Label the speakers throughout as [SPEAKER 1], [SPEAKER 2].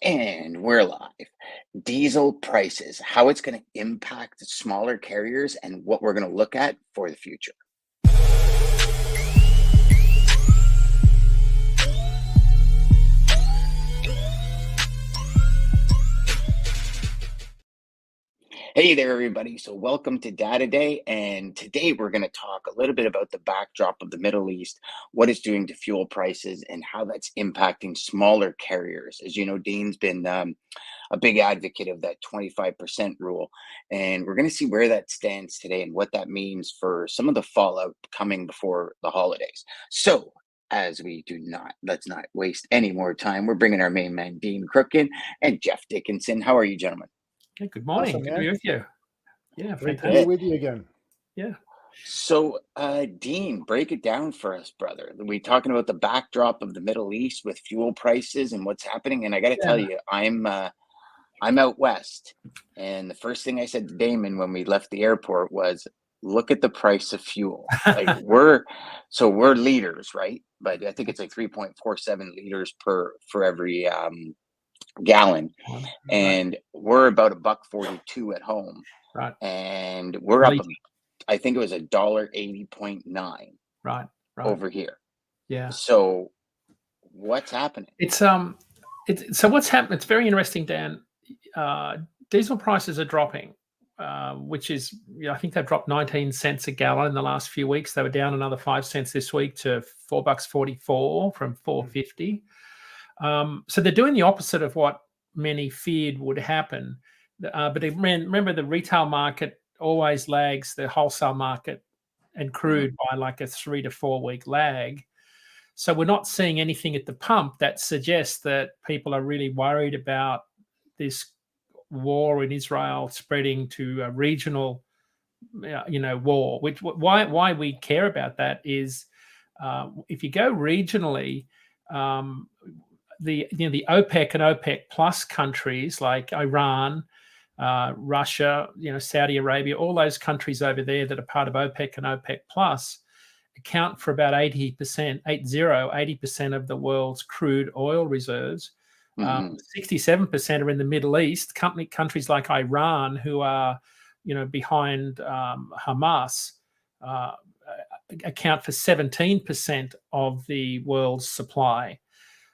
[SPEAKER 1] And we're live. Diesel prices, how it's going to impact smaller carriers, and what we're going to look at for the future. Hey there, everybody. So, welcome to Data Day. And today we're going to talk a little bit about the backdrop of the Middle East, what it's doing to fuel prices, and how that's impacting smaller carriers. As you know, Dean's been a big advocate of that 25% rule. And we're going to see where that stands today and what that means for some of the fallout coming before the holidays. So, as we do not, let's not waste any more time. We're bringing our main man, Dean Crook, in, and Jeff Dickinson. How are you, gentlemen?
[SPEAKER 2] Okay, good morning.
[SPEAKER 3] Awesome,
[SPEAKER 2] good to be with you. Yeah,
[SPEAKER 3] Great to
[SPEAKER 2] fantastic.
[SPEAKER 3] be with you again.
[SPEAKER 2] Yeah.
[SPEAKER 1] So, Dean, break it down for us, brother. We talking about the backdrop of the Middle East with fuel prices and what's happening. And I got to tell you, I'm out west, and the first thing I said to Damon when we left the airport was, "Look at the price of fuel." Like we're liters, right? But I think it's like 3.47 liters for every gallon, and we're about $1.42 at home,
[SPEAKER 2] Right.
[SPEAKER 1] and we're up. I think it was $1.80.9.
[SPEAKER 2] Right.
[SPEAKER 1] Over here.
[SPEAKER 2] Yeah.
[SPEAKER 1] So what's happening?
[SPEAKER 2] So what's happened? It's very interesting, Dan. Diesel prices are dropping, which is, I think they've dropped 19 cents a gallon in the last few weeks. They were down another 5 cents this week to $4.44 from $4.50. So they're doing the opposite of what many feared would happen. But remember, the retail market always lags the wholesale market and crude by like a 3 to 4 week lag. So we're not seeing anything at the pump that suggests that people are really worried about this war in Israel spreading to a regional, war. Why we care about that is, if you go regionally, the OPEC and OPEC plus countries like Iran, Russia, Saudi Arabia, all those countries over there that are part of OPEC and OPEC plus account for about 80% of the world's crude oil reserves. 67% are in the Middle East. Countries like Iran, who are, behind Hamas, account for 17% of the world's supply.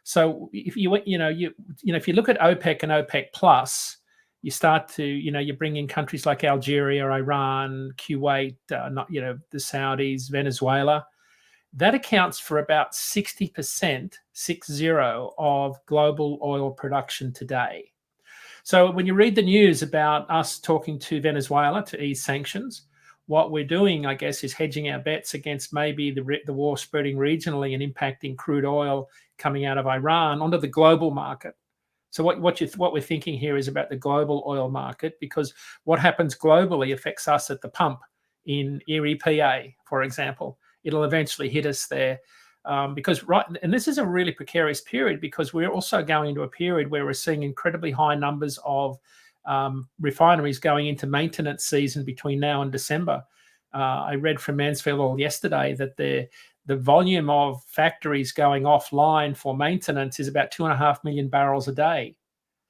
[SPEAKER 2] So if you look at OPEC and OPEC plus, you start to, you bring in countries like Algeria, Iran, Kuwait, the Saudis, Venezuela. That accounts for about 60%, 60, of global oil production today. So when you read the news about us talking to Venezuela to ease sanctions, what we're doing, I guess, is hedging our bets against maybe the war spreading regionally and impacting crude oil coming out of Iran onto the global market. So what we're thinking here is about the global oil market, because what happens globally affects us at the pump in Erie, PA, for example. It'll eventually hit us there, and this is a really precarious period, because we're also going into a period where we're seeing incredibly high numbers of refineries going into maintenance season between now and December. I read from Mansfield Oil yesterday that the volume of factories going offline for maintenance is about 2.5 million barrels a day.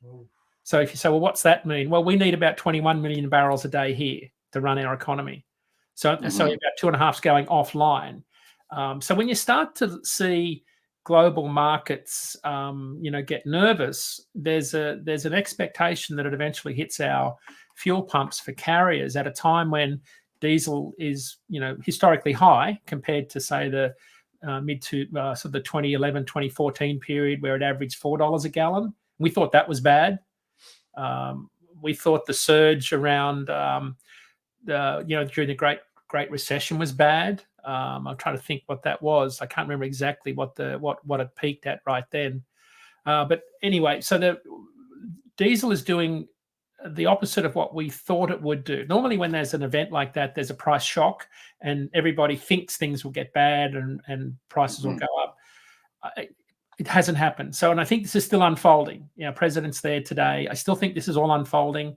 [SPEAKER 2] Oh. So if you say, well, what's that mean? Well, we need about 21 million barrels a day here to run our economy. So about 2.5 is going offline. So when you start to see global markets, get nervous, there's an expectation that it eventually hits our fuel pumps for carriers at a time when diesel is, historically high compared to, say, the the 2011, 2014 period, where it averaged $4 a gallon. We thought that was bad. We thought the surge around, during the Great Recession was bad. I'm trying to think what that was. I can't remember exactly what it peaked at right then. But anyway, so the diesel is doing the opposite of what we thought it would do. Normally, when there's an event like that, there's a price shock and everybody thinks things will get bad and prices will go up. It hasn't happened. So, and I think this is still unfolding. President's there today. I still think this is all unfolding.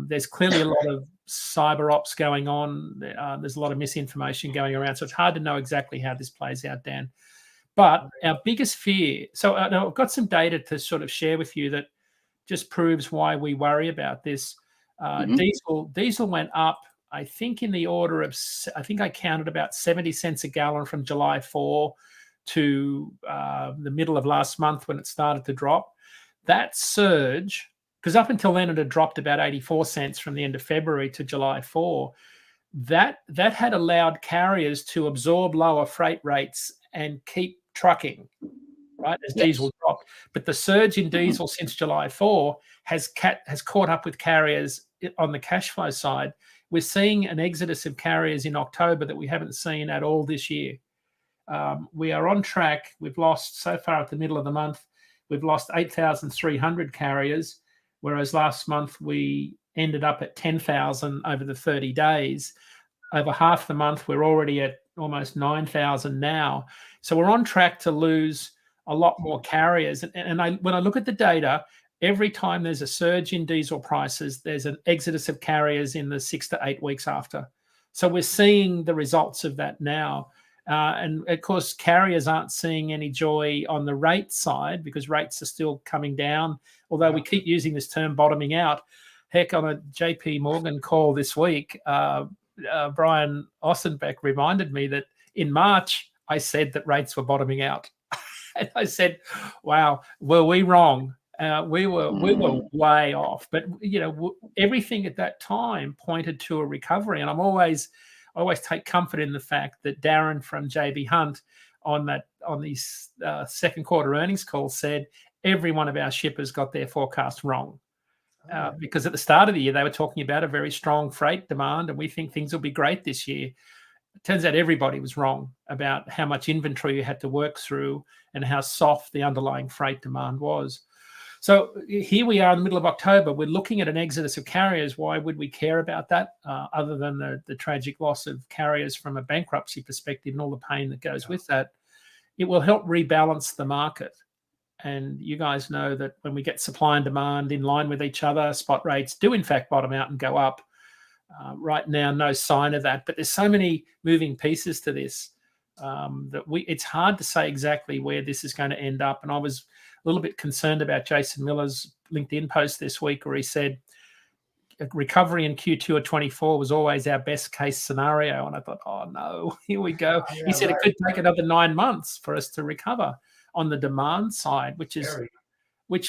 [SPEAKER 2] There's clearly a lot of cyber ops going on. There's a lot of misinformation going around. So it's hard to know exactly how this plays out, Dan. But our biggest fear, so now I've got some data to sort of share with you that just proves why we worry about this. Diesel went up, I think, in the order of, I think I counted about 70 cents a gallon from July 4 to the middle of last month when it started to drop. That surge, because up until then it had dropped about 84 cents from the end of February to July 4, that had allowed carriers to absorb lower freight rates and keep trucking, right, as diesel dropped. But the surge in diesel since July 4 has caught up with carriers on the cash flow side. We're seeing an exodus of carriers in October that we haven't seen at all this year. We are on track. We've lost, so far at the middle of the month, we've lost 8,300 carriers, whereas last month we ended up at 10,000 over the 30 days. Over half the month, we're already at almost 9,000 now. So we're on track to lose a lot more carriers. And when I look at the data, every time there's a surge in diesel prices, there's an exodus of carriers in the 6 to 8 weeks after. So we're seeing the results of that now. And of course, carriers aren't seeing any joy on the rate side because rates are still coming down, although we keep using this term bottoming out. Heck, on a JP Morgan call this week, Brian Ossenbeck reminded me that in March, I said that rates were bottoming out. And I said, wow, were we wrong? We were way off. But, everything at that time pointed to a recovery. And I always take comfort in the fact that Darren from JB Hunt on these second quarter earnings call said every one of our shippers got their forecast wrong. Because at the start of the year, they were talking about a very strong freight demand, and we think things will be great this year. It turns out everybody was wrong about how much inventory you had to work through and how soft the underlying freight demand was. So here we are in the middle of October. We're looking at an exodus of carriers. Why would we care about that other than the tragic loss of carriers from a bankruptcy perspective and all the pain that goes with that? It will help rebalance the market. And you guys know that when we get supply and demand in line with each other, spot rates do in fact bottom out and go up. Right now, no sign of that. But there's so many moving pieces to this that it's hard to say exactly where this is going to end up. And I was a little bit concerned about Jason Miller's LinkedIn post this week where he said a recovery in Q2 of 24 was always our best case scenario. And I thought, oh no, here we go. He said it could take another 9 months for us to recover on the demand side, which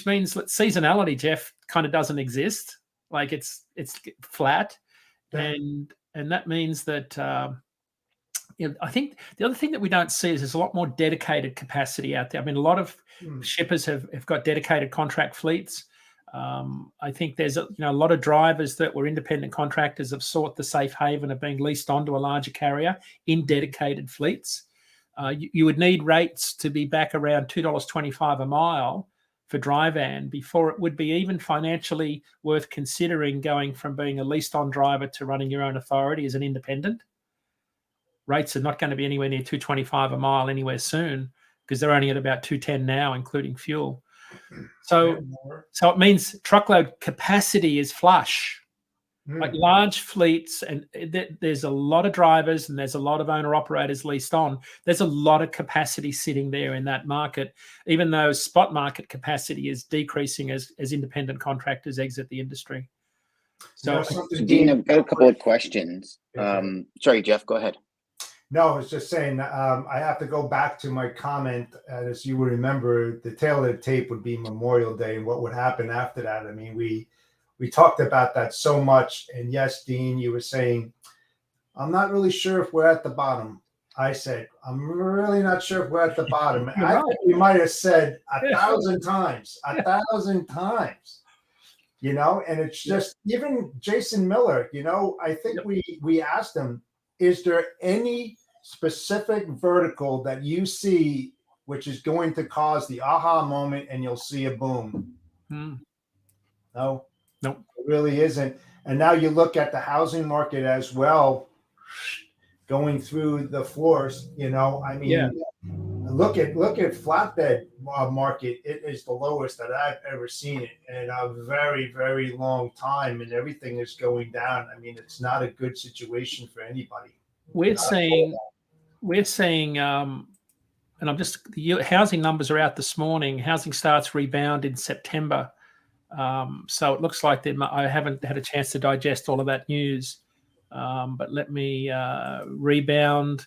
[SPEAKER 2] means that seasonality, Jeff, kind of doesn't exist. Like it's flat. And that means that I think the other thing that we don't see is there's a lot more dedicated capacity out there. I mean, a lot of shippers have got dedicated contract fleets. I think there's a lot of drivers that were independent contractors have sought the safe haven of being leased onto a larger carrier in dedicated fleets. You would need rates to be back around $2.25 a mile for dry van before it would be even financially worth considering going from being a leased-on driver to running your own authority as an independent. Rates are not going to be anywhere near $2.25 a mile anywhere soon because they're only at about $2.10 now, including fuel. So it means truckload capacity is flush. Like large fleets, and there's a lot of drivers and there's a lot of owner-operators leased on. There's a lot of capacity sitting there in that market, even though spot market capacity is decreasing as independent contractors exit the industry. So,
[SPEAKER 1] Dean, I've got a couple of questions. Sorry, Jeff, go ahead.
[SPEAKER 3] No, I was just saying I have to go back to my comment. As you would remember, the tail of the tape would be Memorial Day and what would happen after that. I mean, we talked about that so much. And yes, Dean, you were saying, I'm not really sure if we're at the bottom. I said, I'm really not sure if we're at the bottom. I think we might have said 1,000 times, and it's just even Jason Miller, I think we asked him, is there any specific vertical that you see which is going to cause the aha moment and you'll see a boom? No, it really isn't. And now you look at the housing market as well, going through the floors. I mean, look at flatbed market. It is the lowest that I've ever seen it in a very, very long time, and everything is going down. I mean, it's not a good situation for anybody.
[SPEAKER 2] We're seeing and the housing numbers are out this morning. Housing starts rebound in September. So it looks like I haven't had a chance to digest all of that news. But let me rebound.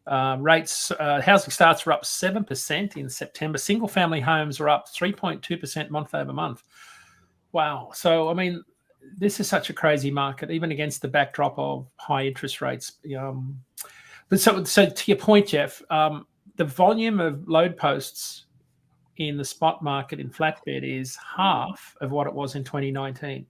[SPEAKER 2] Rates, housing starts are up 7% in September. Single family homes are up 3.2% month over month. Wow. So, I mean, this is such a crazy market, even against the backdrop of high interest rates. But so to your point, Jeff, the volume of load posts in the spot market in flatbed is half of what it was in 2019.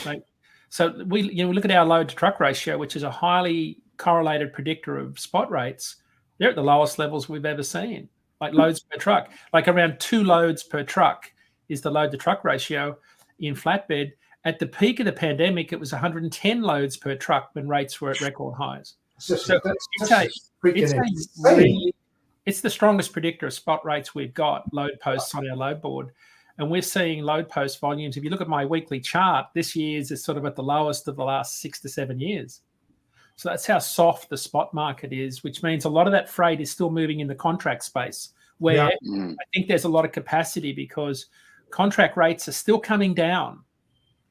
[SPEAKER 2] Right? So we look at our load to truck ratio, which is a highly correlated predictor of spot rates. They're at the lowest levels we've ever seen. Like loads per truck, like around 2 loads per truck is the load to truck ratio in flatbed. At the peak of the pandemic, it was 110 loads per truck when rates were at record highs. It's the strongest predictor of spot rates we've got, load posts on our load board. And we're seeing load post volumes. If you look at my weekly chart, this year's is sort of at the lowest of the last 6 to 7 years. So that's how soft the spot market is, which means a lot of that freight is still moving in the contract space, where I think there's a lot of capacity because contract rates are still coming down.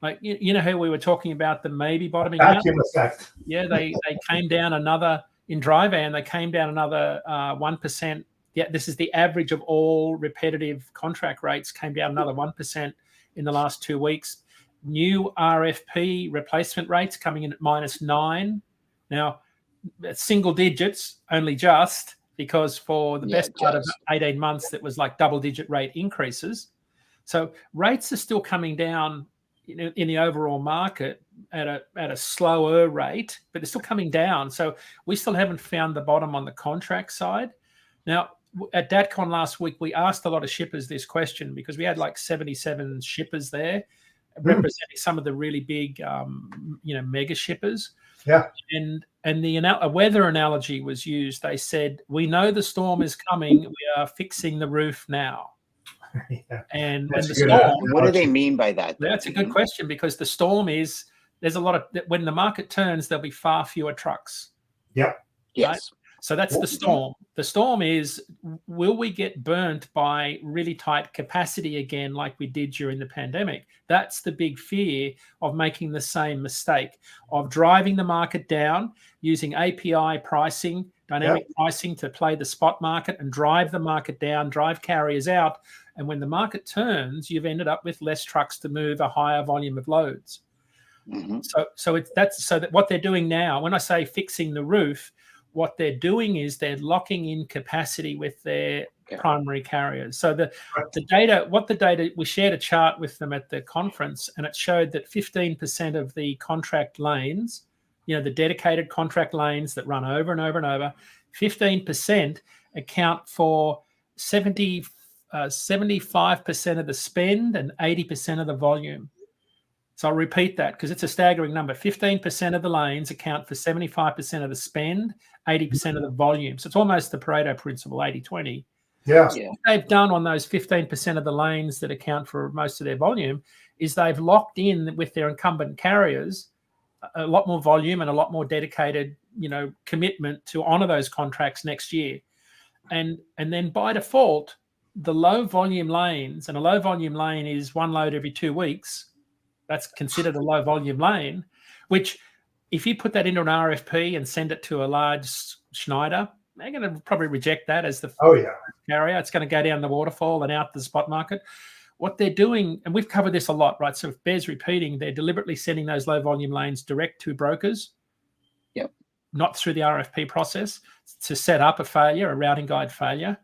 [SPEAKER 2] Like, you know how we were talking about them maybe bottoming out?
[SPEAKER 3] Vacuum effect.
[SPEAKER 2] Yeah, they came down another, in dry van, they came down another 1%. Yeah, this is the average of all repetitive contract rates, came down another 1% in the last 2 weeks. New RFP replacement rates coming in at -9. Now, single digits, only just, because for the best part of 18 months, that was like double-digit rate increases. So rates are still coming down in the overall market at a slower rate, but they're still coming down. So we still haven't found the bottom on the contract side. Now, at DATCON last week, we asked a lot of shippers this question because we had like 77 shippers there representing some of the really big, mega shippers.
[SPEAKER 3] Yeah.
[SPEAKER 2] And a weather analogy was used. They said, "We know the storm is coming. We are fixing the roof now."
[SPEAKER 3] Yeah.
[SPEAKER 2] And the
[SPEAKER 1] storm. What do they mean by that?
[SPEAKER 2] That's a good question, because the storm is, there's a lot of, when the market turns, there'll be far fewer trucks.
[SPEAKER 3] Yep.
[SPEAKER 1] Yes.
[SPEAKER 2] Right? So that's the storm. The storm is, will we get burnt by really tight capacity again like we did during the pandemic? That's the big fear of making the same mistake, of driving the market down, using API pricing, dynamic pricing to play the spot market and drive the market down, drive carriers out. And when the market turns, you've ended up with less trucks to move a higher volume of loads.
[SPEAKER 1] Mm-hmm.
[SPEAKER 2] So that what they're doing now, when I say fixing the roof, what they're doing is they're locking in capacity with their primary carriers. So the data, we shared a chart with them at the conference, and it showed that 15% of the contract lanes, the dedicated contract lanes that run over and over and over, 15% account for 75% of the spend and 80% of the volume. So I'll repeat that because it's a staggering number. 15% of the lanes account for 75% of the spend, 80% of the volume. So it's almost the Pareto principle, 80-20.
[SPEAKER 3] Yeah.
[SPEAKER 2] What they've done on those 15% of the lanes that account for most of their volume is they've locked in with their incumbent carriers a lot more volume and a lot more dedicated, commitment to honor those contracts next year. And then by default, the low volume lanes, and a low volume lane is one load every 2 weeks. That's considered a low volume lane, which if you put that into an RFP and send it to a large Schneider, they're going to probably reject that as the carrier. It's going to go down the waterfall and out the spot market. What they're doing, and we've covered this a lot, right? So if it bears repeating, they're deliberately sending those low volume lanes direct to brokers.
[SPEAKER 1] Yep.
[SPEAKER 2] Not through the RFP process, to set up a routing guide failure.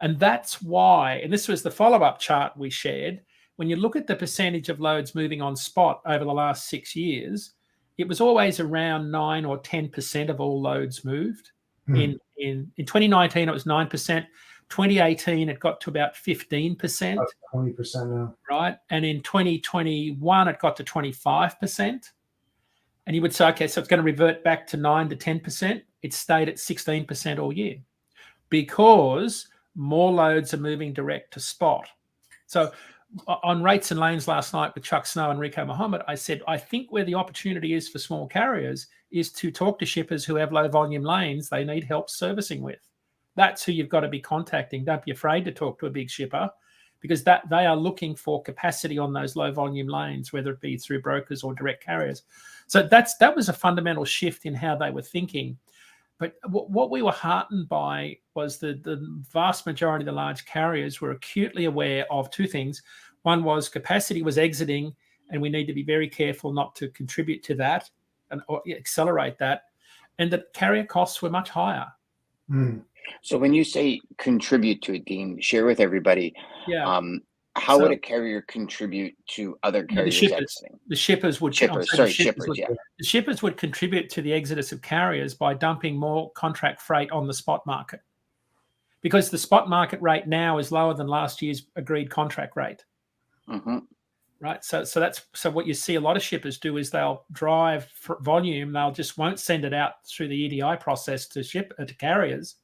[SPEAKER 2] And that's why, and this was the follow-up chart we shared, when you look at the percentage of loads moving on spot over the last 6 years, it was always around 9 or 10% of all loads moved. In 2019, it was 9%. 2018, it got to about 15%.
[SPEAKER 3] 20% now.
[SPEAKER 2] Right. And in 2021, it got to 25%. And you would say, okay, so it's going to revert back to 9 to 10%. It stayed at 16% all year because more loads are moving direct to spot. So on Rates and Lanes last night with Chuck Snow and Rico Muhammad, I said, I think where the opportunity is for small carriers is to talk to shippers who have low volume lanes they need help servicing with. That's who you've got to be contacting. Don't be afraid to talk to a big shipper, because that they are looking for capacity on those low volume lanes, whether it be through brokers or direct carriers. So that was a fundamental shift in how they were thinking. But what we were heartened by was the vast majority of the large carriers were acutely aware of two things. One was capacity was exiting, and we need to be very careful not to contribute to that or accelerate that, and that carrier costs were much higher.
[SPEAKER 1] So when you say contribute to it, Dean, share with everybody,
[SPEAKER 2] Yeah.
[SPEAKER 1] how would a carrier contribute to other carriers exiting?
[SPEAKER 2] The shippers would.
[SPEAKER 1] Shippers
[SPEAKER 2] The shippers would contribute to the exodus of carriers by dumping more contract freight on the spot market, because the spot market rate now is lower than last year's agreed contract rate. Right. So what you see a lot of shippers do is they'll drive for volume. They'll just won't send it out through the EDI process to carriers.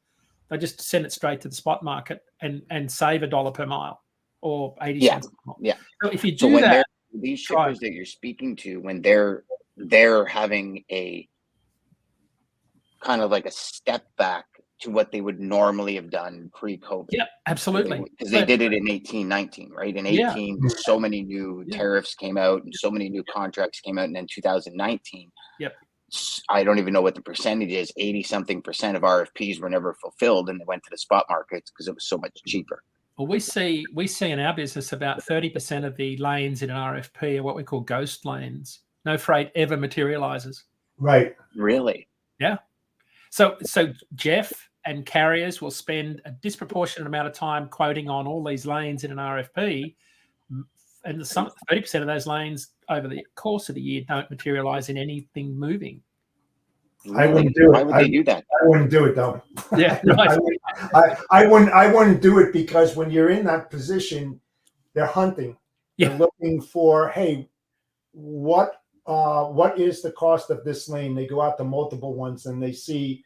[SPEAKER 2] They just send it straight to the spot market and save $1 per mile or 80 cents.
[SPEAKER 1] Yeah.
[SPEAKER 2] So if you do that,
[SPEAKER 1] these shippers that you're speaking to, when they're having a kind of like a step back to what they would normally have done pre-COVID.
[SPEAKER 2] Yeah, absolutely.
[SPEAKER 1] Because they did it in 18-19, right? In 18, so many new tariffs came out and so many new contracts came out. And then 2019, I don't even know what the percentage is. 80-something% of RFPs were never fulfilled, and they went to the spot markets because it was so much cheaper.
[SPEAKER 2] Well, we see in our business about 30% of the lanes in an RFP are what we call ghost lanes. No freight ever materializes.
[SPEAKER 3] Right.
[SPEAKER 1] Really?
[SPEAKER 2] Yeah. So Jeff and carriers will spend a disproportionate amount of time quoting on all these lanes in an RFP, and 30% of those lanes over the course of the year don't materialize in anything moving.
[SPEAKER 3] I wouldn't do it.
[SPEAKER 1] Why would they do that?
[SPEAKER 3] I wouldn't do it though.
[SPEAKER 2] Yeah, right.
[SPEAKER 3] I wouldn't do it, because when you're in that position, they're hunting.
[SPEAKER 2] Yeah.
[SPEAKER 3] They're looking for, hey, what is the cost of this lane? They go out to multiple ones and they see,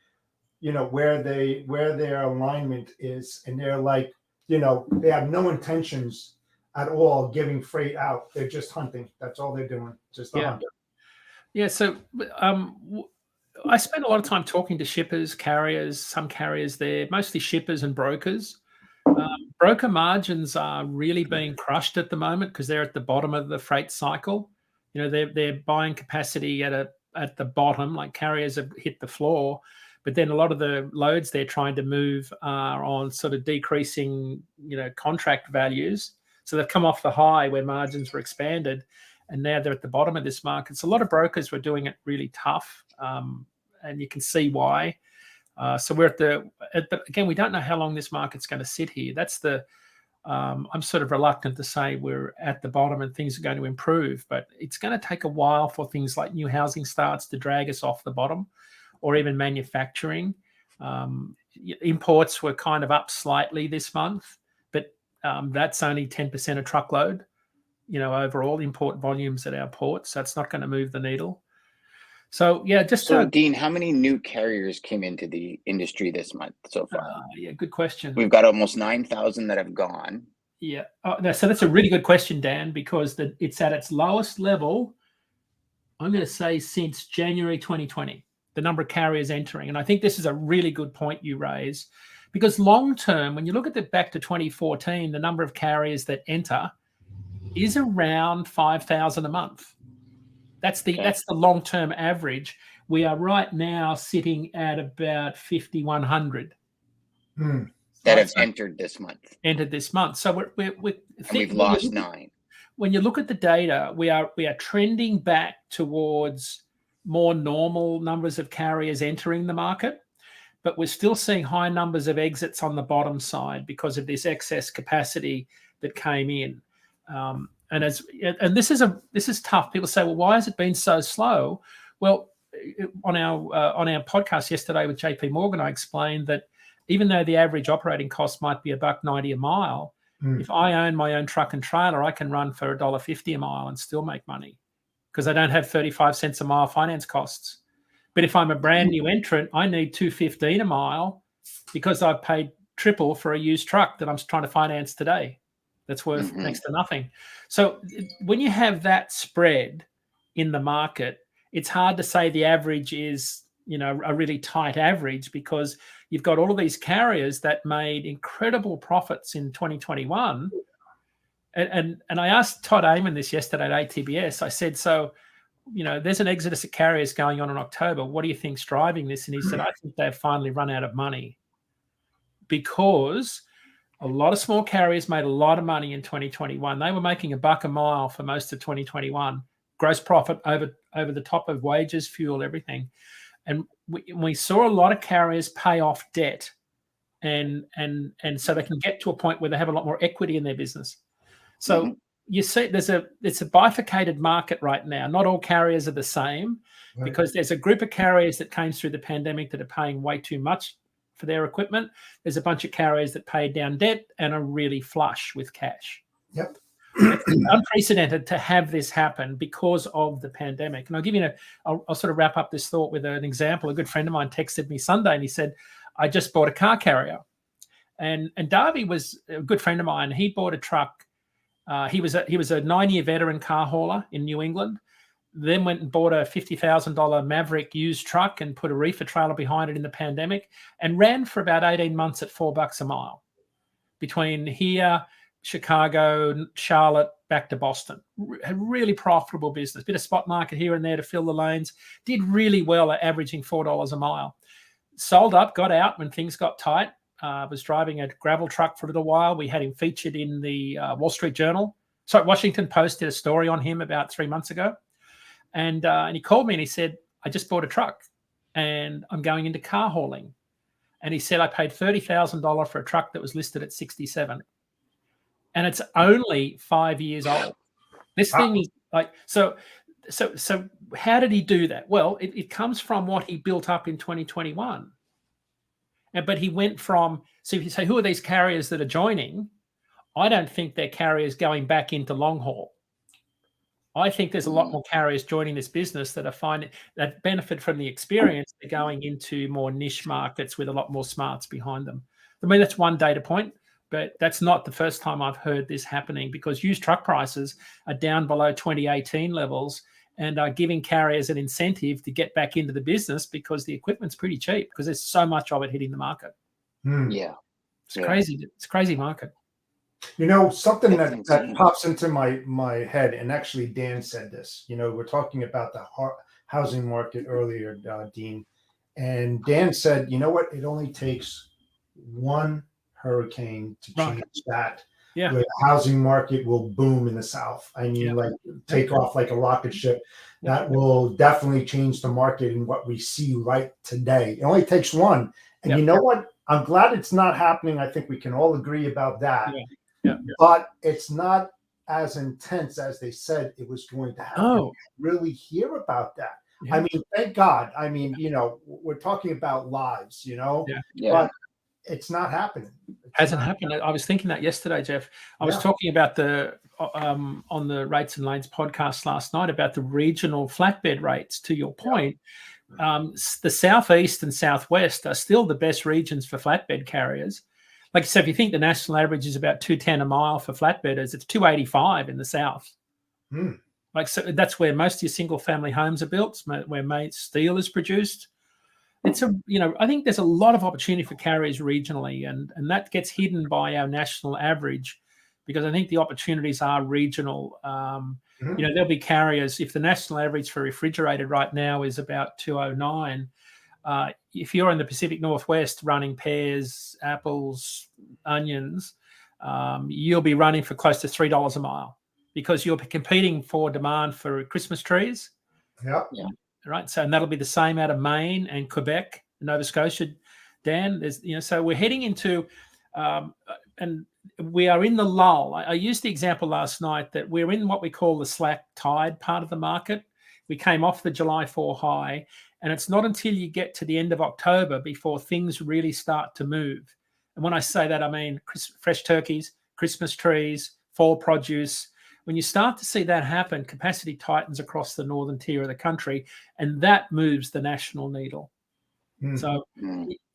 [SPEAKER 3] where their alignment is, and they're like, they have no intentions at all giving freight out. They're just hunting. That's all they're doing. Just a hunter.
[SPEAKER 2] Yeah. So I spend a lot of time talking to shippers, carriers, some carriers there, mostly shippers and brokers. Broker margins are really being crushed at the moment because they're at the bottom of the freight cycle. They're buying capacity at the bottom, like carriers have hit the floor, but then a lot of the loads they're trying to move are on sort of decreasing, contract values. So they've come off the high where margins were expanded, and now they're at the bottom of this market. So a lot of brokers were doing it really tough, and you can see why. So we're but again, we don't know how long this market's going to sit here. That's I'm sort of reluctant to say we're at the bottom and things are going to improve, but it's going to take a while for things like new housing starts to drag us off the bottom, or even manufacturing. Imports were kind of up slightly this month, but that's only 10% of truckload, overall import volumes at our ports. So it's not going to move the needle. So yeah,
[SPEAKER 1] Dean, how many new carriers came into the industry this month so far?
[SPEAKER 2] Yeah, good question.
[SPEAKER 1] We've got almost 9,000 that have gone.
[SPEAKER 2] Yeah. So that's a really good question, Dan, because it's at its lowest level, I'm going to say, since January 2020, the number of carriers entering. And I think this is a really good point you raise, because long term, when you look at back to 2014, the number of carriers that enter is around 5,000 a month. That's the long-term average. We are right now sitting at about 5,100
[SPEAKER 1] that have entered this month.
[SPEAKER 2] So
[SPEAKER 1] we've lost 9.
[SPEAKER 2] When you look at the data, we are trending back towards more normal numbers of carriers entering the market, but we're still seeing high numbers of exits on the bottom side because of this excess capacity that came in. And this is tough. People say, well, why has it been so slow? Well, on our podcast yesterday with JP Morgan, I explained that even though the average operating cost might be $1.90 a mile, if I own my own truck and trailer, I can run for $1.50 a mile and still make money because I don't have 35 cents a mile finance costs. But if I'm a brand new entrant, I need $2.15 a mile because I've paid triple for a used truck that I'm trying to finance today. That's worth next to nothing. So when you have that spread in the market, it's hard to say the average is a really tight average, because you've got all of these carriers that made incredible profits in 2021. And I asked Todd Amon this yesterday at ATBS. I said, so, there's an exodus of carriers going on in October. What do you think's driving this? And he said, I think they've finally run out of money, because a lot of small carriers made a lot of money in 2021. They were making $1 a mile for most of 2021. Gross profit over the top of wages, fuel, everything. And we saw a lot of carriers pay off debt, and so they can get to a point where they have a lot more equity in their business. So you see, it's a bifurcated market right now. Not all carriers are the same, because there's a group of carriers that came through the pandemic that are paying way too much for their equipment. There's a bunch of carriers that paid down debt and are really flush with cash.
[SPEAKER 3] Yep.
[SPEAKER 2] It's unprecedented to have this happen because of the pandemic. And I'll give you I'll sort of wrap up this thought with an example. A good friend of mine texted me Sunday and he said, I just bought a car carrier. And Darby was a good friend of mine. He bought a truck. He was a 9-year veteran car hauler in New England, then went and bought a $50,000 Maverick used truck and put a reefer trailer behind it in the pandemic, and ran for about 18 months at $4 a mile between here, Chicago, Charlotte, back to Boston. A really profitable business. Bit of spot market here and there to fill the lanes. Did really well at averaging $4 a mile. Sold up, got out when things got tight. Was driving a gravel truck for a little while. We had him featured in the Wall Street Journal. Sorry, Washington Post did a story on him about 3 months ago. And he called me and he said, I just bought a truck and I'm going into car hauling. And he said, I paid $30,000 for a truck that was listed at 67. And it's only 5 years old. This thing is like, so how did he do that? Well, it comes from what he built up in 2021. But he went from, so if you say, who are these carriers that are joining? I don't think they're carriers going back into long haul. I think there's a lot more carriers joining this business that that benefit from the experience. They're going into more niche markets with a lot more smarts behind them. I mean, that's one data point, but that's not the first time I've heard this happening, because used truck prices are down below 2018 levels and are giving carriers an incentive to get back into the business because the equipment's pretty cheap, because there's so much of it hitting the market.
[SPEAKER 1] Yeah.
[SPEAKER 2] It's crazy. It's a crazy market.
[SPEAKER 3] Something that pops into my head, and actually Dan said this, we're talking about the housing market earlier, Dean, and Dan said, you know what, it only takes one hurricane to change that.
[SPEAKER 2] Yeah.
[SPEAKER 3] The housing market will boom in the South. I mean, like take off like a rocket ship. That will definitely change the market and what we see right today. It only takes one. And you know what? I'm glad it's not happening. I think we can all agree about that.
[SPEAKER 2] Yeah.
[SPEAKER 3] But it's not as intense as they said it was going to happen.
[SPEAKER 2] Oh.
[SPEAKER 3] Really hear about that.
[SPEAKER 2] Yeah.
[SPEAKER 3] I mean, thank God. I mean, we're talking about lives, but it's not happening.
[SPEAKER 2] Hasn't happened. I was thinking that yesterday, Jeff. I was talking about on the Rates and Lanes podcast last night about the regional flatbed rates. To your point, the Southeast and Southwest are still the best regions for flatbed carriers. Like I said, if you think the national average is about $210 a mile for flatbedders, it's $285 in the South. Like, so that's where most of your single family homes are built, where steel is produced. It's I think there's a lot of opportunity for carriers regionally, and that gets hidden by our national average, because I think the opportunities are regional. There'll be carriers, if the national average for refrigerated right now is about 209, if you're in the Pacific Northwest running pears, apples, onions, you'll be running for close to $3 a mile, because you're competing for demand for Christmas trees.
[SPEAKER 3] Yeah.
[SPEAKER 2] Right. So, and that'll be the same out of Maine and Quebec, Nova Scotia, Dan. There's, so we're heading into, and we are in the lull. I used the example last night that we're in what we call the slack tide part of the market. We came off the July 4 high, and it's not until you get to the end of October before things really start to move. And when I say that, I mean fresh turkeys, Christmas trees, fall produce. When you start to see that happen, capacity tightens across the northern tier of the country, and that moves the national needle. So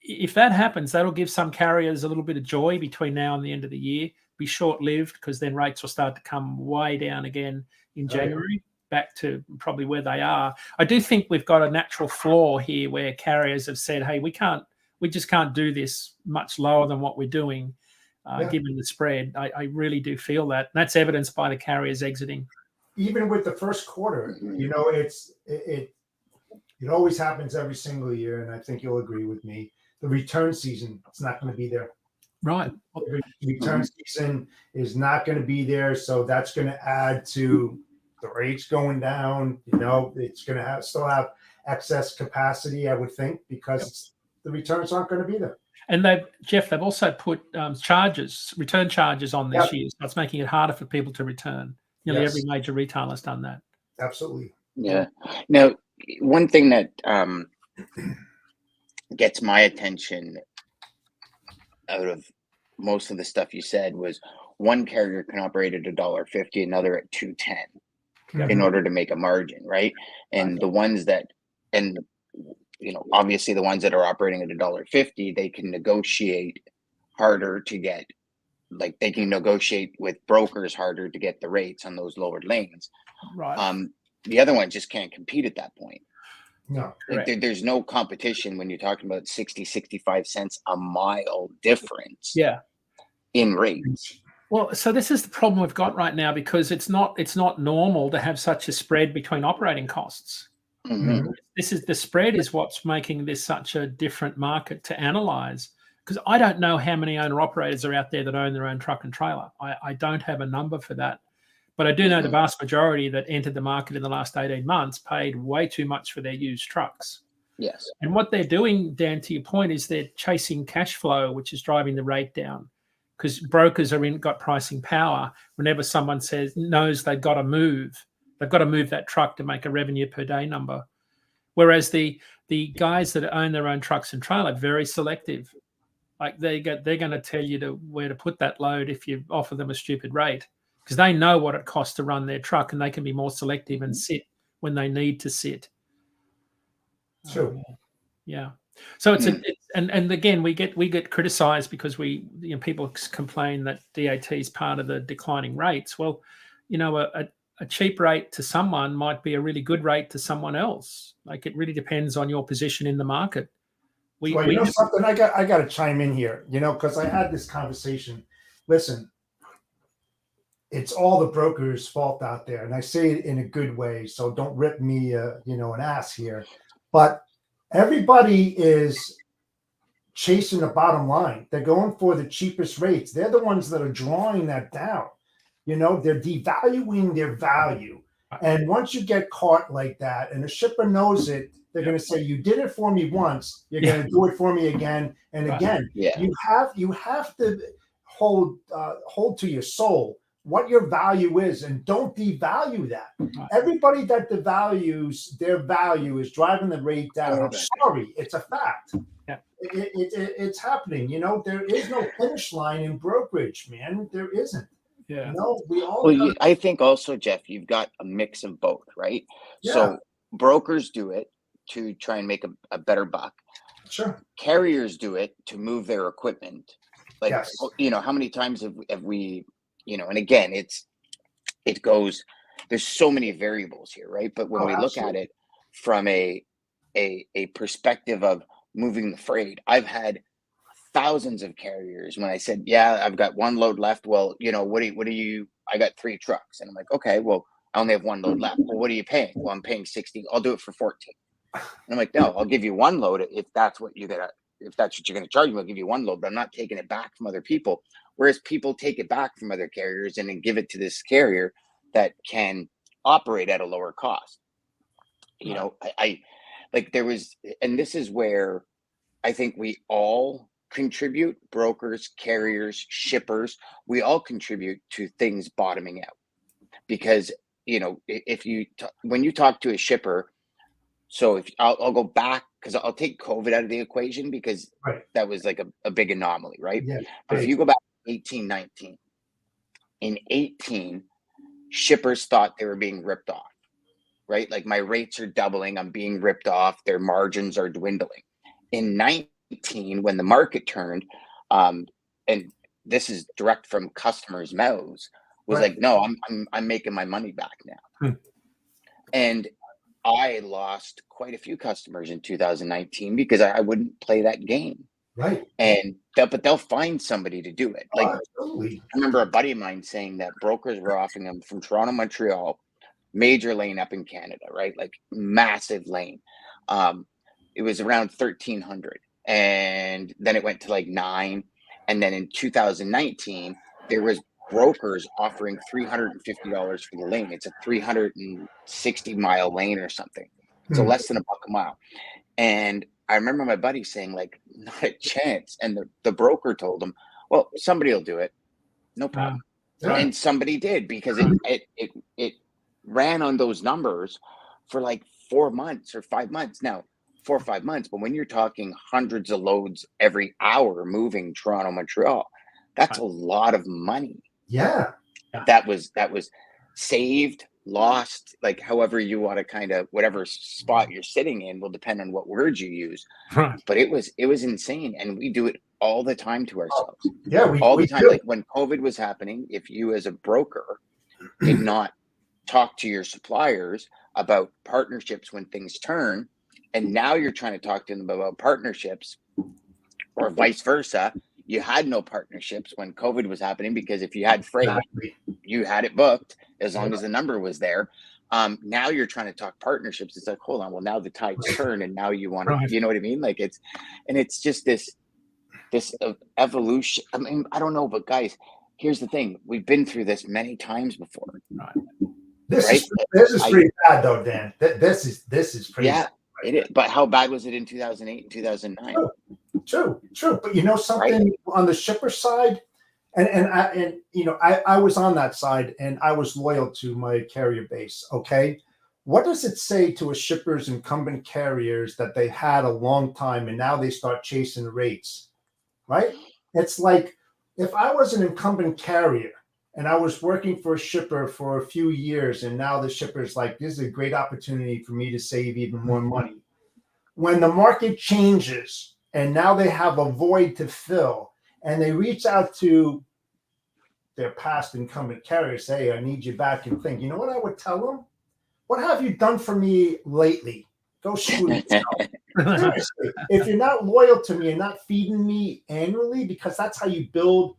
[SPEAKER 2] if that happens, that'll give some carriers a little bit of joy between now and the end of the year. Be short-lived, because then rates will start to come way down again in January. back to probably where they are. I do think we've got a natural flaw here where carriers have said, hey, we just can't do this much lower than what we're doing, given the spread. I really do feel that. And that's evidenced by the carriers exiting.
[SPEAKER 3] Even with the first quarter, you know, it always happens every single year, and I think you'll agree with me. The return season, it's not going to be there.
[SPEAKER 2] Right.
[SPEAKER 3] The return season is not going to be there, so that's going to add to the rates going down. You know, it's going to still have excess capacity, I would think, because the returns aren't going to be there.
[SPEAKER 2] And they've also put return charges on this year. So it's making it harder for people to return. Nearly every major retailer's done that.
[SPEAKER 3] Absolutely.
[SPEAKER 1] Yeah. Now, one thing that gets my attention out of most of the stuff you said was one carrier can operate at $1.50, another at $2.10 in order to make a margin, right? And the ones that, and you know, obviously the ones that are operating at $1.50, they can negotiate harder to get, like they can negotiate with brokers harder to get the rates on those lower lanes.
[SPEAKER 2] Right.
[SPEAKER 1] The other ones just can't compete at that point.
[SPEAKER 3] No.
[SPEAKER 1] Like there's no competition when you're talking about 60, 65 cents a mile difference.
[SPEAKER 2] Yeah.
[SPEAKER 1] In rates.
[SPEAKER 2] Well, so this is the problem we've got right now, because it's not normal to have such a spread between operating costs.
[SPEAKER 1] Mm-hmm.
[SPEAKER 2] The spread is what's making this such a different market to analyze. Because I don't know how many owner operators are out there that own their own truck and trailer. I don't have a number for that. But I do know the vast majority that entered the market in the last 18 months paid way too much for their used trucks.
[SPEAKER 1] Yes.
[SPEAKER 2] And what they're doing, Dan, to your point, is they're chasing cash flow, which is driving the rate down. Because brokers got pricing power. Whenever someone knows they've got to move that truck to make a revenue per day number. Whereas the guys that own their own trucks and trailer are very selective. Like they're going to tell you where to put that load if you offer them a stupid rate, because they know what it costs to run their truck, and they can be more selective and sit when they need to sit.
[SPEAKER 3] Sure.
[SPEAKER 2] Yeah. So and again, we get criticized because people complain that DAT is part of the declining rates. Well, you know, a cheap rate to someone might be a really good rate to someone else. Like it really depends on your position in the market.
[SPEAKER 3] You know something, I got to chime in here, you know, because I had this conversation. Listen, it's all the brokers' fault out there, and I say it in a good way, so don't rip me, an ass here. But everybody is chasing the bottom line. They're going for the cheapest rates. They're the ones that are drawing that down. You know, they're devaluing their value. And once you get caught like that, and a shipper knows it, they're going to say, "You did it for me once. You're going to do it for me again and again."
[SPEAKER 1] Yeah.
[SPEAKER 3] You have to hold to your soul what your value is, and don't devalue that. Everybody that devalues their value is driving the rate down. I'm sorry, it's a fact.
[SPEAKER 2] Yeah.
[SPEAKER 3] It's happening. You know, there is no finish line in brokerage, man. There isn't.
[SPEAKER 2] Yeah.
[SPEAKER 3] No, we all.
[SPEAKER 1] Well, I think also, Jeff, you've got a mix of both, right?
[SPEAKER 3] Yeah.
[SPEAKER 1] So brokers do it to try and make a better buck.
[SPEAKER 3] Sure.
[SPEAKER 1] Carriers do it to move their equipment. Like,
[SPEAKER 3] Yes.
[SPEAKER 1] you know, how many times have we, you know, and again, it goes, there's so many variables here, right? But when we look at it from a perspective of moving the freight, I've had thousands of carriers when I said, "Yeah, I've got one load left." Well, you know, what do you, I got 3 trucks. And I'm like, "Okay, well, I only have 1 load left." "Well, what are you paying?" "Well, I'm paying 60. I'll do it for 14. And I'm like, "No, I'll give you 1 load if that's what you're going to charge me. I'll give you 1 load, but I'm not taking it back from other people." Whereas people take it back from other carriers and then give it to this carrier that can operate at a lower cost. You know, I like there was, and this is where I think we all contribute, brokers, carriers, shippers, we all contribute to things bottoming out. Because, you know, if you, when you talk to a shipper, so if I'll go back, because I'll take COVID out of the equation, because that was like a big anomaly, right?
[SPEAKER 3] Yeah.
[SPEAKER 1] But if you go back to 18, 19, in 18, shippers thought they were being ripped off, right? Like my rates are doubling, I'm being ripped off, their margins are dwindling. In 19, when the market turned, and this is direct from customers' mouths, was like, "No, I'm making my money back now." And I lost quite a few customers in 2019 because I wouldn't play that game.
[SPEAKER 3] Right.
[SPEAKER 1] And but they'll find somebody to do it. Like,
[SPEAKER 3] Absolutely.
[SPEAKER 1] I remember a buddy of mine saying that brokers were offering them from Toronto, Montreal, major lane up in Canada, right? Like massive lane. It was around 1,300, and then it went to like 9, and then in 2019 there was brokers offering $350 for the lane. It's a 360-mile lane or something, so
[SPEAKER 3] Hmm.
[SPEAKER 1] less than $1 a mile. And I remember my buddy saying, like, not a chance. And the broker told him, well, somebody will do it, no problem.
[SPEAKER 3] Right.
[SPEAKER 1] And somebody did, because it ran on those numbers for like 4 months or 5 months. Now, 4 or 5 months, but when you're talking hundreds of loads every hour moving Toronto, Montreal, that's a lot of money
[SPEAKER 3] Yeah.
[SPEAKER 1] that was saved, lost, like however you want to kind of, whatever spot you're sitting in will depend on what words you use.
[SPEAKER 2] Right.
[SPEAKER 1] But it was insane, and we do it all the time to ourselves.
[SPEAKER 3] Yeah.
[SPEAKER 1] All
[SPEAKER 3] We
[SPEAKER 1] the time.
[SPEAKER 3] do.
[SPEAKER 1] Like when COVID was happening, if you as a broker did not talk to your suppliers about partnerships when things turn, and now you're trying to talk to them about partnerships, or vice versa, you had no partnerships when COVID was happening, because if you had freight,
[SPEAKER 3] Exactly.
[SPEAKER 1] you had it booked as long as the number was there. Now you're trying to talk partnerships. It's like, hold on, well, now the tide's turned, and now you want to,
[SPEAKER 2] Right.
[SPEAKER 1] you know what I mean? Like it's just this evolution. I mean, I don't know, but guys, here's the thing: we've been through this many times before.
[SPEAKER 3] This
[SPEAKER 1] Right?
[SPEAKER 3] is pretty bad though, Dan. This is crazy.
[SPEAKER 1] Yeah, it is. But how bad was it in 2008 and 2009?
[SPEAKER 3] True. But you know something, on the shipper side, and you know, I was on that side, and I was loyal to my carrier base. Okay. What does it say to a shipper's incumbent carriers that they had a long time and now they start chasing rates? Right? It's like, if I was an incumbent carrier and I was working for a shipper for a few years, and now the shipper's like, this is a great opportunity for me to save even more money. When the market changes and now they have a void to fill, and they reach out to their past incumbent carriers, say, I need you back, and think, you know what I would tell them? What have you done for me lately? Go screw yourself. Seriously, if you're not loyal to me and not feeding me annually, because that's how you build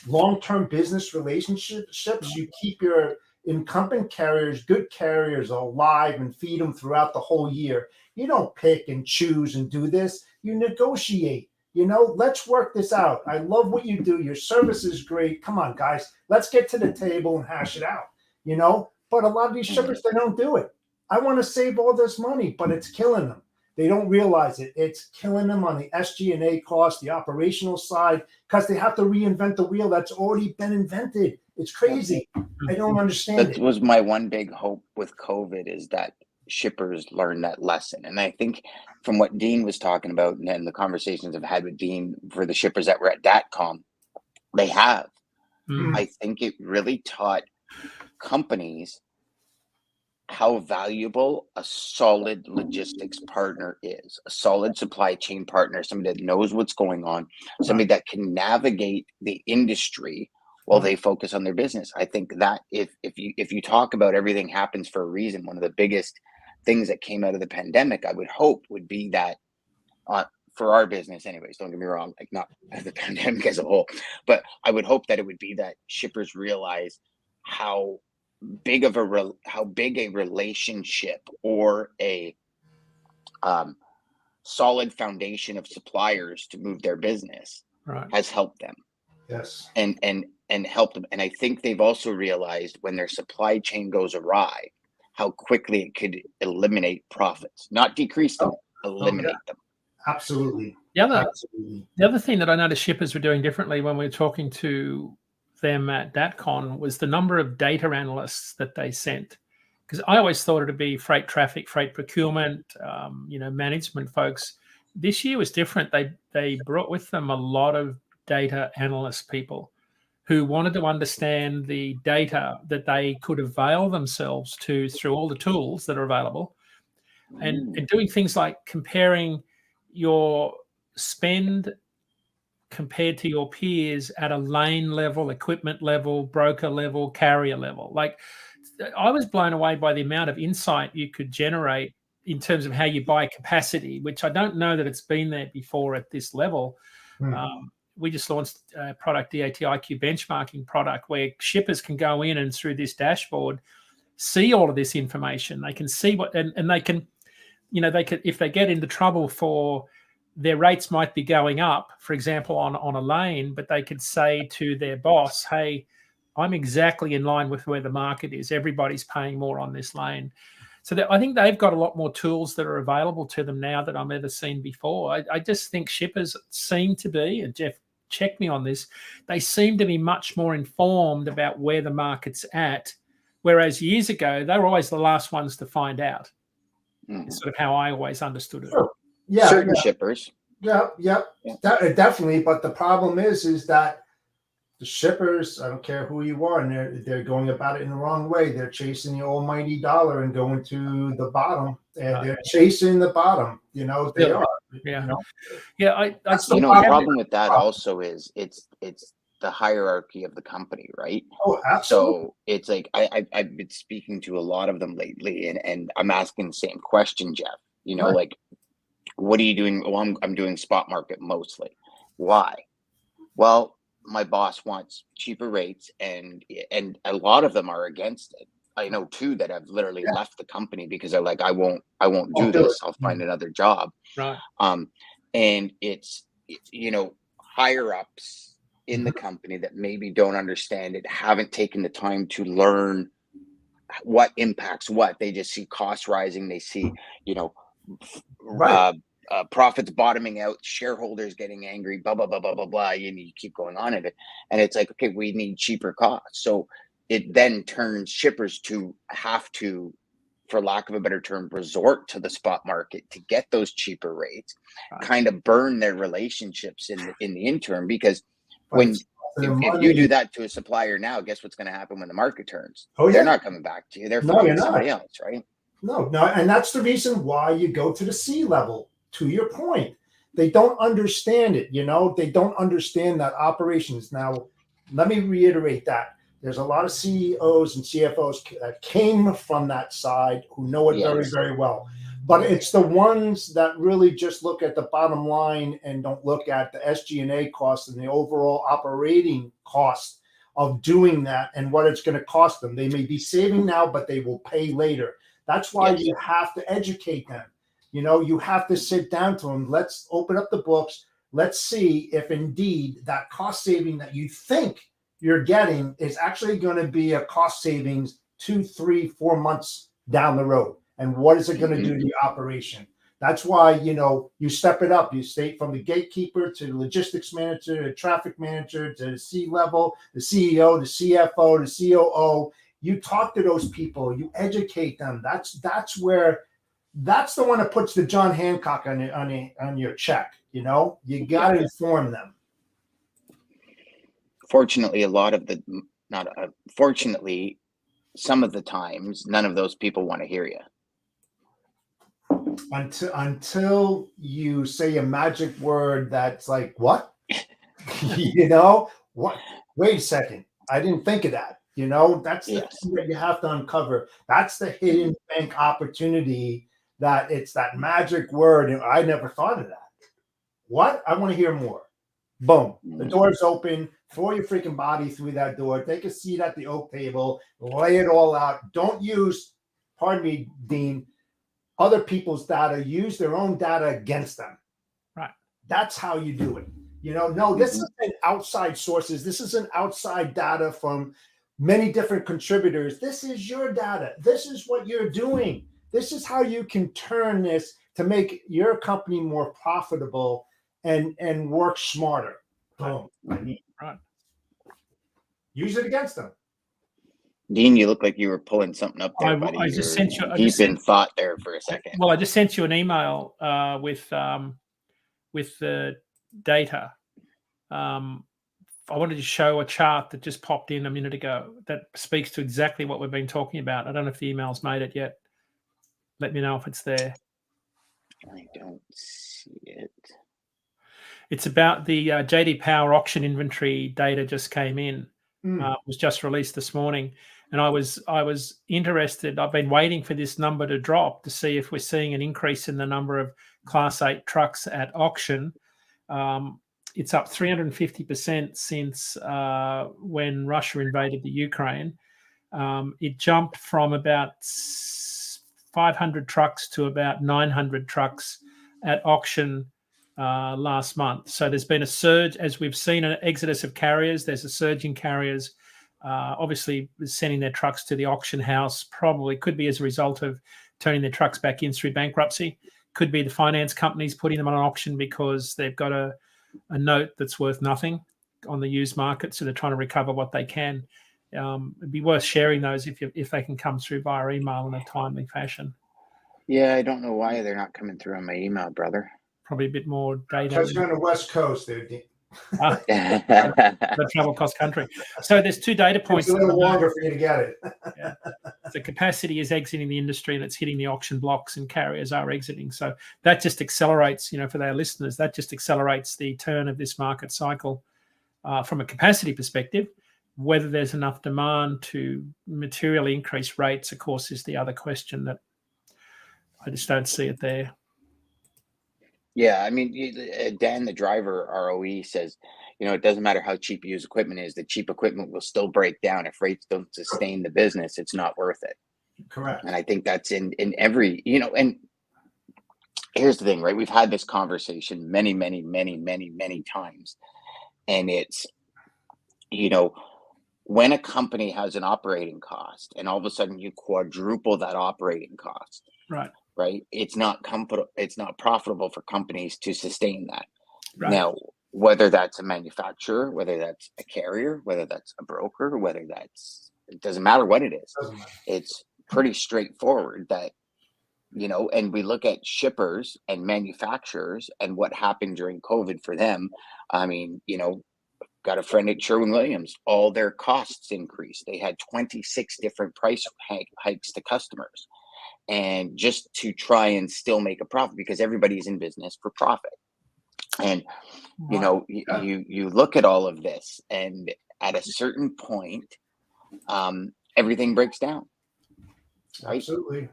[SPEAKER 3] long-term business relationships, you keep your incumbent carriers, good carriers, alive and feed them throughout the whole year. You don't pick and choose and do this. You negotiate. You know, let's work this out. I love what you do. Your service is great. Come on, guys. Let's get to the table and hash it out. You know, but a lot of these shippers, they don't do it. I want to save all this money, but it's killing them. They don't realize it. It's killing them on the SG&A cost, the operational side, because they have to reinvent the wheel that's already been invented. It's crazy. I don't understand
[SPEAKER 1] That
[SPEAKER 3] it.
[SPEAKER 1] was my one big hope with COVID, is that shippers learn that lesson. And I think from what Dean was talking about, and then the conversations I've had with Dean for the shippers that were at DATCOM, they have.
[SPEAKER 2] Mm.
[SPEAKER 1] I think it really taught companies how valuable a solid logistics partner is, a solid supply chain partner, somebody that knows what's going on, somebody that can navigate the industry while they focus on their business. I think that if you talk about everything happens for a reason, one of the biggest things that came out of the pandemic, I would hope, would be that for our business anyways, don't get me wrong, like not as the pandemic as a whole, but I would hope that it would be that shippers realize how big a relationship, or a solid foundation of suppliers to move their business has helped them.
[SPEAKER 3] Yes.
[SPEAKER 1] And helped them. And I think they've also realized when their supply chain goes awry, how quickly it could eliminate profits, not decrease them, eliminate them.
[SPEAKER 3] Absolutely.
[SPEAKER 2] The other thing that I noticed shippers were doing differently when we were talking to them at DATCON was the number of data analysts that they sent. Because I always thought it'd be freight traffic, freight procurement, management folks. This year was different. They brought with them a lot of data analyst people who wanted to understand the data that they could avail themselves to through all the tools that are available, and doing things like comparing your spend compared to your peers at a lane level, equipment level, broker level, carrier level. Like I was blown away by the amount of insight you could generate in terms of how you buy capacity, which I don't know that it's been there before at this level. We just launched a product, DATIQ benchmarking product, where shippers can go in and through this dashboard see all of this information. They can see what, and they can, they could, if they get into trouble for their rates might be going up, for example, on a lane, but they could say to their boss, hey, I'm exactly in line with where the market is. Everybody's paying more on this lane. So I think they've got a lot more tools that are available to them now that I've ever seen before. I just think shippers seem to be, and Jeff, check me on this, they seem to be much more informed about where the market's at, whereas years ago, they were always the last ones to find out. It's sort of how I always understood it.
[SPEAKER 3] Sure. Yeah,
[SPEAKER 1] certain shippers.
[SPEAKER 3] Yeah, definitely. But the problem is that the shippers, I don't care who you are, and they're going about it in the wrong way. They're chasing the almighty dollar and going to the bottom, and they're chasing the bottom. They are.
[SPEAKER 2] Yeah,
[SPEAKER 1] The problem with that also is it's the hierarchy of the company, right?
[SPEAKER 3] Oh, absolutely.
[SPEAKER 1] So it's like I've been speaking to a lot of them lately, and I'm asking the same question, Jeff. Like, what are you doing? Well, I'm doing spot market mostly. Why? Well, my boss wants cheaper rates, and a lot of them are against it. I know two that have literally left the company because they're like, I won't do this. I'll find another job.
[SPEAKER 2] Right.
[SPEAKER 1] And it's higher ups in the company that maybe don't understand it, haven't taken the time to learn what impacts what. They just see costs rising. They see, profits bottoming out, shareholders getting angry, blah, blah, blah, blah, blah, blah. You keep going on in it. And it's like, okay, we need cheaper costs. So it then turns shippers to have to, for lack of a better term, resort to the spot market to get those cheaper rates, kind of burn their relationships in the interim, because if you do that to a supplier now, guess what's going to happen when the market turns? They're not coming back to you. They're finding somebody else, right?
[SPEAKER 3] No. And that's the reason why you go to the C level, to your point. They don't understand it, they don't understand that operations. Now, let me reiterate that. There's a lot of CEOs and CFOs that came from that side who know it very, very well. But it's the ones that really just look at the bottom line and don't look at the SG&A costs and the overall operating cost of doing that and what it's going to cost them. They may be saving now, but they will pay later. That's why you have to educate them. You have to sit down to them. Let's open up the books. Let's see if indeed that cost saving that you think you're getting is actually going to be a cost savings 2, 3, 4 months down the road. And what is it going to do to the operation? That's why, you step it up. You stay from the gatekeeper to the logistics manager, the traffic manager, to the C level, the CEO, the CFO, the COO. You talk to those people. You educate them. That's the one that puts the John Hancock on your check. You got to inform them.
[SPEAKER 1] Fortunately, some of the times, none of those people want to hear you.
[SPEAKER 3] Until you say a magic word that's like, what? What? Wait a second. I didn't think of that. That's the thing that you have to uncover. That's the hidden bank opportunity, that it's that magic word. And I never thought of that. What? I want to hear more. Boom. The door's open. Throw your freaking body through that door. Take a seat at the oak table. Lay it all out. Don't use, pardon me, Dean, other people's data. Use their own data against them.
[SPEAKER 2] Right.
[SPEAKER 3] That's how you do it. No, this isn't outside sources. This isn't outside data from many different contributors. This is your data. This is what you're doing. This is how you can turn this to make your company more profitable and work smarter. Boom.
[SPEAKER 2] Right.
[SPEAKER 3] Use it against them.
[SPEAKER 1] Dean, you look like you were pulling something up there, buddy.
[SPEAKER 2] I just sent you
[SPEAKER 1] deep in thought there for a second.
[SPEAKER 2] Well, I just sent you an email with the data. I wanted to show a chart that just popped in a minute ago that speaks to exactly what we've been talking about. I don't know if the email's made it yet. Let me know if it's there.
[SPEAKER 1] I don't see it.
[SPEAKER 2] It's about the JD Power auction inventory data just came in. was just released this morning, and I was interested. I've been waiting for this number to drop to see if we're seeing an increase in the number of Class 8 trucks at auction. It's up 350% since when Russia invaded the Ukraine. It jumped from about 500 trucks to about 900 trucks at auction last month. So there's been a surge, as we've seen an exodus of carriers. There's a surge in carriers, obviously sending their trucks to the auction house. Probably could be as a result of turning their trucks back in through bankruptcy. Could be the finance companies putting them on an auction because they've got a note that's worth nothing on the used market, so they're trying to recover what they can. It'd be worth sharing those if they can come through via email in a timely fashion.
[SPEAKER 1] Yeah, I don't know why they're not coming through on my email, brother.
[SPEAKER 2] Probably a bit more data.
[SPEAKER 3] Because you're on the West Coast, there.
[SPEAKER 2] The travel cross country. So there's 2 data points.
[SPEAKER 3] It's a little longer for you to get it.
[SPEAKER 2] Yeah. The capacity is exiting the industry and it's hitting the auction blocks, and carriers are exiting. So that just accelerates, for our listeners, that just accelerates the turn of this market cycle from a capacity perspective. Whether there's enough demand to materially increase rates, of course, is the other question that I just don't see it there.
[SPEAKER 1] Yeah, I mean, Dan, the driver ROE says, it doesn't matter how cheap used equipment is, the cheap equipment will still break down. If rates don't sustain the business, it's not worth it.
[SPEAKER 3] Correct.
[SPEAKER 1] And I think that's in every, and here's the thing, right? We've had this conversation many, many, many, many, many times. And it's, when a company has an operating cost and all of a sudden you quadruple that operating cost, right? It's not profitable for companies to sustain that. Right. Now, whether that's a manufacturer, whether that's a carrier, whether that's a broker, it doesn't matter what it is. It's pretty straightforward that, and we look at shippers and manufacturers and what happened during COVID for them. I mean, got a friend at Sherwin-Williams, all their costs increased. They had 26 different price hikes to customers, and just to try and still make a profit, because everybody's in business for profit. And, you look at all of this, and at a certain point, everything breaks down. Right?
[SPEAKER 3] Absolutely.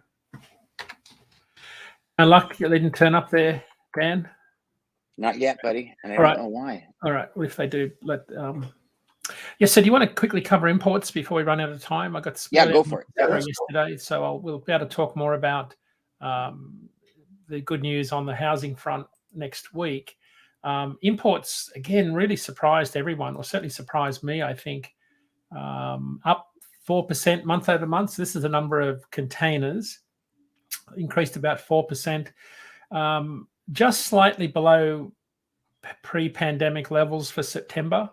[SPEAKER 2] And luck you didn't turn up there, Dan?
[SPEAKER 1] Not yet, buddy. And I don't know why.
[SPEAKER 2] All right. Well, if they do, so do you want to quickly cover imports before we run out of time? I got
[SPEAKER 1] go for it.
[SPEAKER 2] Yesterday, so we'll be able to talk more about the good news on the housing front next week. Imports, again, really surprised everyone, or certainly surprised me, I think. Up 4% month over month. So this is the number of containers, increased about 4%. Just slightly below pre-pandemic levels for September,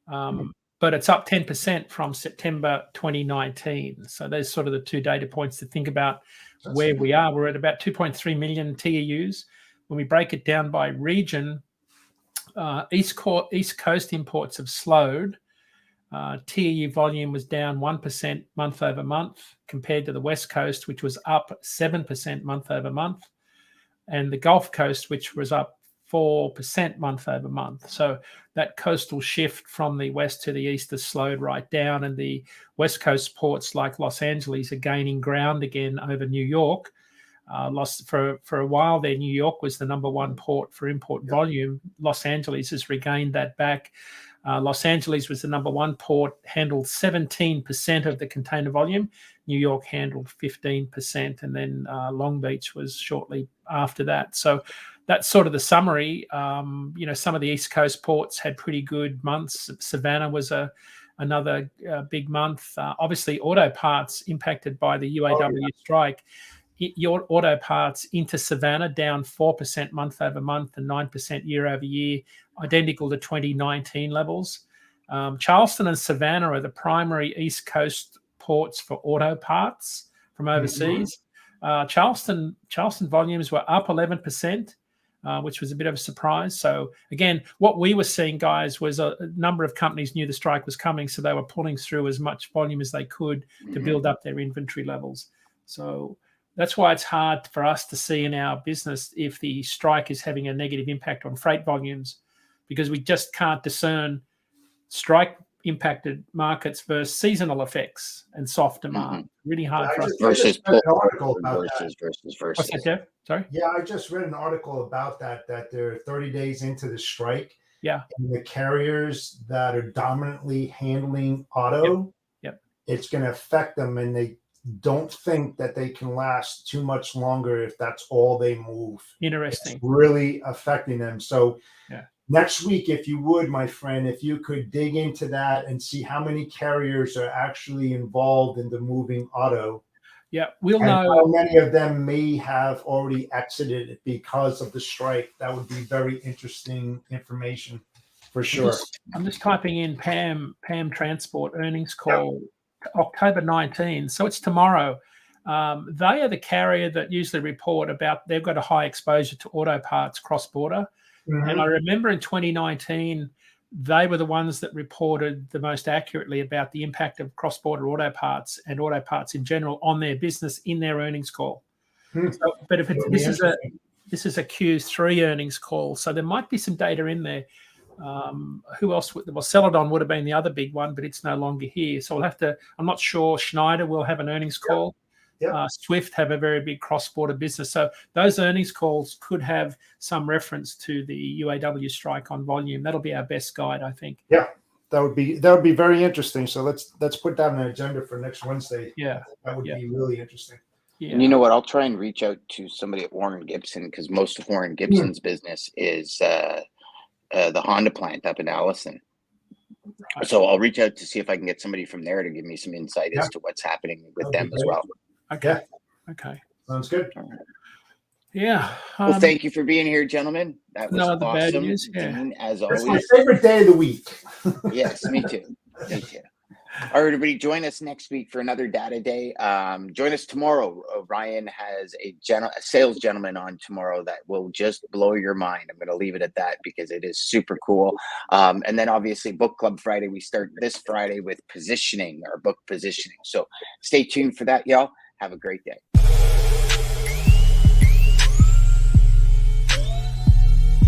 [SPEAKER 2] but it's up 10% from September 2019. So there's sort of the 2 data points to think about where we are. We're at about 2.3 million TEUs. When we break it down by region, East Coast imports have slowed. TEU volume was down 1% month over month compared to the West Coast, which was up 7% month over month, and the Gulf Coast, which was up 4% month over month. So that coastal shift from the west to the east has slowed right down, and the West Coast ports like Los Angeles are gaining ground again over New York. For a while there, New York was the number 1 port for import volume. Los Angeles has regained that back. Los Angeles was the number 1 port, handled 17% of the container volume. New York handled 15%, and then Long Beach was shortly after that. So that's sort of the summary. Some of the East Coast ports had pretty good months. Savannah was another big month. Obviously, auto parts impacted by the UAW strike. Your auto parts into Savannah down 4% month over month and 9% year over year, identical to 2019 levels. Charleston and Savannah are the primary East Coast ports for auto parts from overseas. Charleston volumes were up 11%, which was a bit of a surprise. So again, what we were seeing, guys, was a number of companies knew the strike was coming, so they were pulling through as much volume as they could to build up their inventory levels. So that's why it's hard for us to see in our business if the strike is having a negative impact on freight volumes, because we just can't discern strike impacted markets versus seasonal effects and soft demand. Really hard for us.
[SPEAKER 3] I just read an article about
[SPEAKER 1] versus.
[SPEAKER 2] What's that, Jeff? Sorry?
[SPEAKER 3] Yeah, I just read an article about that they're 30 days into the strike.
[SPEAKER 2] Yeah.
[SPEAKER 3] And the carriers that are dominantly handling auto, it's going to affect them, and they don't think that they can last too much longer if that's all they move.
[SPEAKER 2] Interesting.
[SPEAKER 3] It's really affecting them. So next week, if you would, my friend, if you could dig into that and see how many carriers are actually involved in the moving auto.
[SPEAKER 2] Yeah, we'll know
[SPEAKER 3] how many of them may have already exited because of the strike. That would be very interesting information for sure.
[SPEAKER 2] I'm just typing in PAM Transport earnings call, October 19. So it's tomorrow. They are the carrier that usually report about they've got a high exposure to auto parts cross-border. And I remember in 2019, they were the ones that reported the most accurately about the impact of cross-border auto parts and auto parts in general on their business in their earnings call. So, but if this is a Q3 earnings call, so there might be some data in there. Who else? Well, Celadon would have been the other big one, but it's no longer here. So we'll have to. I'm not sure. Schneider will have an earnings call. Swift have a very big cross-border business. So those earnings calls could have some reference to the UAW strike on volume. That'll be our best guide, I think.
[SPEAKER 3] Yeah, that would be very interesting. So let's put that on an agenda for next Wednesday.
[SPEAKER 2] Yeah,
[SPEAKER 3] that would be really interesting.
[SPEAKER 2] Yeah.
[SPEAKER 1] And you know what? I'll try and reach out to somebody at Warren Gibson, because most of Warren Gibson's business is the Honda plant up in Allison. Right. So I'll reach out to see if I can get somebody from there to give me some insight as to what's happening with them as well.
[SPEAKER 2] Okay. Okay.
[SPEAKER 3] Sounds good.
[SPEAKER 2] Yeah.
[SPEAKER 1] Well, thank you for being here, gentlemen. That was awesome.
[SPEAKER 2] Bad news.
[SPEAKER 1] Dean, as
[SPEAKER 3] always.
[SPEAKER 1] It's
[SPEAKER 3] my favorite day of the week.
[SPEAKER 1] Yes, me too. Me too. All right, everybody, join us next week for another data day. Join us tomorrow. Ryan has a sales gentleman on tomorrow that will just blow your mind. I'm going to leave it at that because it is super cool. And then obviously Book Club Friday, we start this Friday with positioning, our book positioning. So stay tuned for that, y'all. Have a great day.